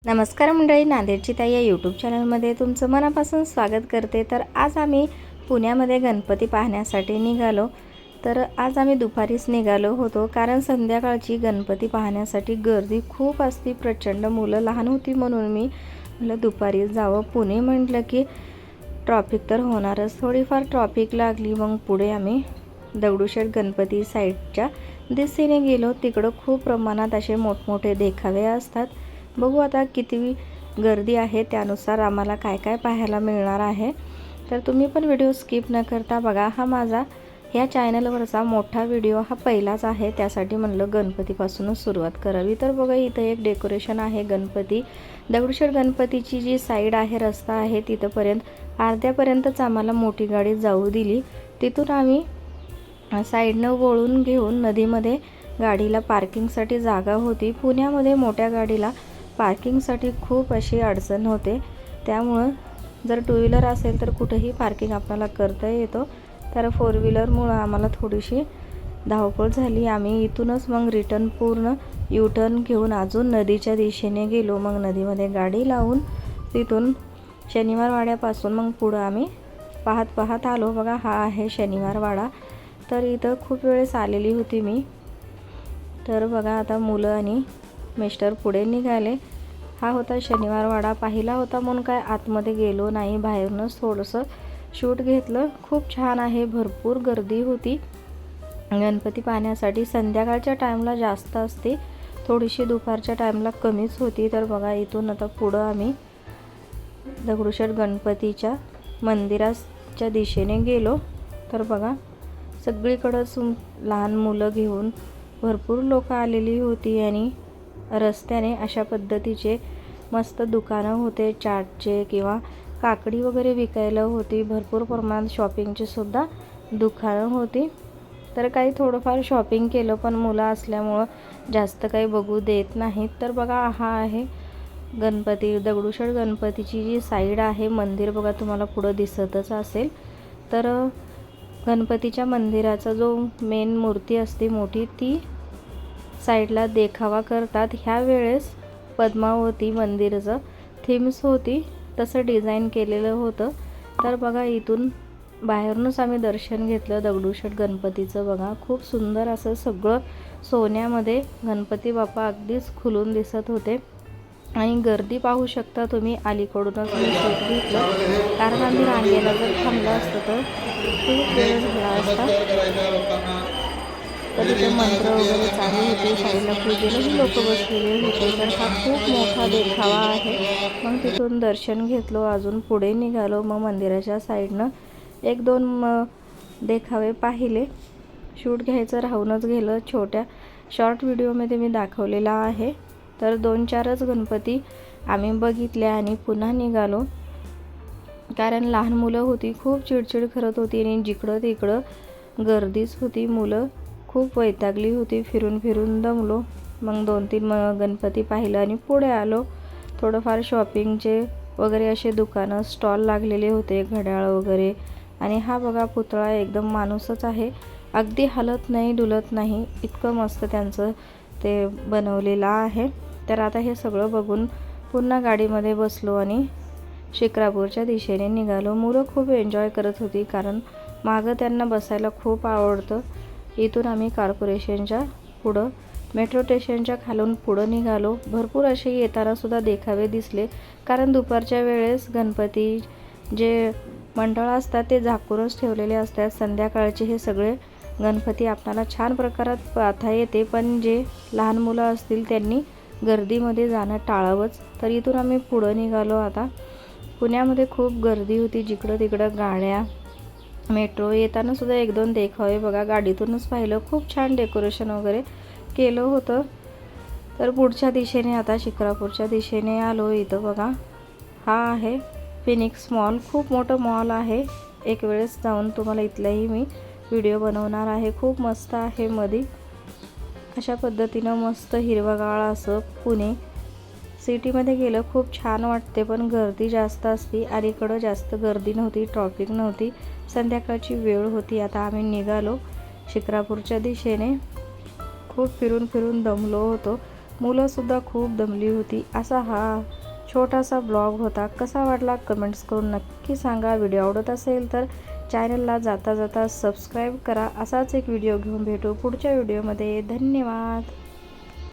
नमस्कार मंडळी, नांदेडची ताई या यूट्यूब चॅनलमध्ये तुमचं मनापासून स्वागत करते। तर आज आम्ही पुण्यामध्ये गणपती पाहण्यासाठी निघालो। तर आज आम्ही दुपारीच निघालो होतो, कारण संध्याकाळची गणपती पाहण्यासाठी गर्दी खूप असती, प्रचंड। मुलं लहान होती म्हणून मी म्हटलं दुपारी जावं। पुणे म्हटलं की ट्रॉफिक तर होणारच, थोडीफार ट्रॉफिक लागली। मग पुढे आम्ही दगडूशेठ गणपती साईडच्या दिशेने गेलो। तिकडं खूप प्रमाणात असे मोठमोठे देखावे असतात। बघू आता किती गर्दी आहे, त्यानुसार आम्हाला काय काय पाहायला मिळणार आहे। तर तुम्ही पण व्हिडिओ स्किप न करता बघा। हा माझा ह्या चॅनलवरचा मोठा व्हिडिओ हा पहिलाच आहे, त्यासाठी म्हणलं गणपतीपासूनच सुरुवात करावी। तर बघा इथं एक डेकोरेशन आहे गणपती, दगडूशेठ गणपतीची जी साईड आहे, रस्ता आहे, तिथपर्यंत अर्ध्यापर्यंतच आम्हाला मोठी गाडी जाऊ दिली। तिथून आम्ही साईडनं वळून घेऊन नदीमध्ये गाडीला पार्किंगसाठी जागा होती। पुण्यामध्ये मोठ्या गाडीला पार्किंगसाठी खूप अशी अडचण होते, त्यामुळं जर टू व्हीलर असेल तर कुठेही पार्किंग आपल्याला करता येतो। तर फोर व्हीलरमुळं आम्हाला थोडीशी धावपळ झाली। आम्ही इथूनच मग रिटर्न पूर्ण यू टर्न घेऊन अजून नदीच्या दिशेने गेलो। मग नदीमध्ये गाडी लावून तिथून शनिवार वाड्यापासून मग पुढं आम्ही पाहत आलो। बघा हा आहे शनिवार वाडा। तर इथं खूप वेळेस आलेली होती मी। तर बघा आता मुलं आणि मिस्टर पुढे निघाले। हा होता शनिवार वाडा, पाहिला होता म्हणून काय आतमध्ये गेलो नाही, बाहेरूनच थोडंसं शूट घेतलं। खूप छान आहे, भरपूर गर्दी होती गणपती पाहण्यासाठी। संध्याकाळच्या टाईमला जास्त असते, थोडीशी दुपारच्या टाईमला कमीच होती। तर बघा इथून आता पुढं आम्ही दगडूशेठ गणपतीच्या मंदिराच्या दिशेने गेलो। तर बघा सगळीकडंच लहान मुलं घेऊन भरपूर लोक आलेली होती आणि रस्त्याने अशा पद्धतीचे मस्त दुकानं होते, चाटचे किंवा काकडी वगैरे विकायला होती। भरपूर प्रमाणात शॉपिंगची सुद्धा दुकानं होती। तर काही थोडंफार शॉपिंग केलं, पण मुलं असल्यामुळं जास्त काही बघू देत नाहीत। तर बघा हा आहे गणपती, दगडूशेठ गणपतीची जी साईड आहे, मंदिर बघा तुम्हाला पुढं दिसतच असेल। तर गणपतीच्या मंदिराचा जो मेन मूर्ती असते मोठी, ती साईडला देखावा करतात। ह्या वेळेस पद्मावती मंदिराचं थीम्स होती, तसं डिझाईन केलेलं होतं। तर बघा इथून बाहेरूनच आम्ही दर्शन घेतलं दगडूशेठ गणपतीचं। बघा खूप सुंदर असं सगळं सोन्यामध्ये गणपती बाप्पा अगदीच खुलून दिसत होते। आणि गर्दी पाहू शकता तुम्ही, अलीकडूनच मी शूट घेतलं, कारण आम्ही रांगेला जर थांबलं असतं तर खूप वेळ झाला असता। तर तिथे मंत्र वगैरे चालू होते, साईडला पूजेलाही लोक बसलेले होते। तर हा खूप मोठा देखावा आहे। मग तिथून दर्शन घेतलो, अजून पुढे निघालो। मग मंदिराच्या साईडनं एक दोन देखावे पाहिले, शूट घ्यायचं राहूनच गेलं। छोट्या शॉर्ट व्हिडिओमध्ये मी दाखवलेला आहे। तर 2-4च गणपती आम्ही बघितले आणि पुन्हा निघालो, कारण लहान मुलं होती, खूप चिडचिड करत होती आणि जिकडं तिकडं गर्दीच होती। मुलं खूप वैतागली होती, फिरून फिरून दमलो। मग 2-3 गणपती पाहिलं आणि पुढे आलो। थोडंफार शॉपिंगचे वगैरे असे दुकानं, स्टॉल लागलेले होते, घड्याळ वगैरे। आणि हा बघा पुतळा एकदम माणूसच आहे, अगदी हलत नाही, डुलत नाही, इतकं मस्त त्यांचं ते बनवलेलं आहे। तर आता हे सगळं बघून पुन्हा गाडीमध्ये बसलो आणि शिक्रापूरच्या दिशेने निघालो। मुलं खूप एन्जॉय करत होती, कारण मागं त्यांना बसायला खूप आवडतं। इथून आम्ही कॉर्पोरेशनच्या पुढं मेट्रो स्टेशनच्या खालून पुढं निघालो। भरपूर असे येताना सुद्धा देखावे दिसले, कारण दुपारच्या वेळेस गणपती जे मंडळ असतात ते झाकूनच ठेवलेले असतात। संध्याकाळचे हे सगळे गणपती आपल्याला छान प्रकारात पाहता येते, पण जे लहान मुलं असतील त्यांनी गर्दीमध्ये जाणं टाळावंच। तर इथून आम्ही पुढं निघालो। आता पुण्यामध्ये खूप गर्दी होती, जिकडं तिकडं गाड्या, मेट्रो। येताना सुद्धा 1-2 देखावे बघा गाडीतूनच पाहिलं, खूप छान डेकोरेशन वगैरे केलं होतं। तर पुढच्या दिशेने आता शिक्रापूरच्या दिशेने आलो। इथं बघा हा आहे फिनिक्स मॉल, खूप मोठं मॉल आहे। एक वेळेस जाऊन तुम्हाला इथलाही मी व्हिडिओ बनवणार आहे, खूप मस्त आहे। मध्ये अशा पद्धतीनं मस्त हिरवगाळ असं पुणे सिटीमध्ये गेलं खूप छान वाटते, पण गर्दी जास्त असते। अलीकडं जास्त गर्दी नव्हती, ट्रॉफिक नव्हती, संध्याकाळची वेळ होती। आता आम्ही निघालो शिक्रापूरच्या दिशेने। खूप फिरून फिरून दमलो होतो, मुलंसुद्धा खूप दमली होती. असा हा छोटासा ब्लॉग होता. कसा वाटला कमेंट्स करून नक्की सांगा. व्हिडिओ आवडत असेल तर चॅनलला जाता जाता सबस्क्राईब करा. असाच एक व्हिडिओ घेऊन भेटू पुढच्या व्हिडिओमध्ये. धन्यवाद.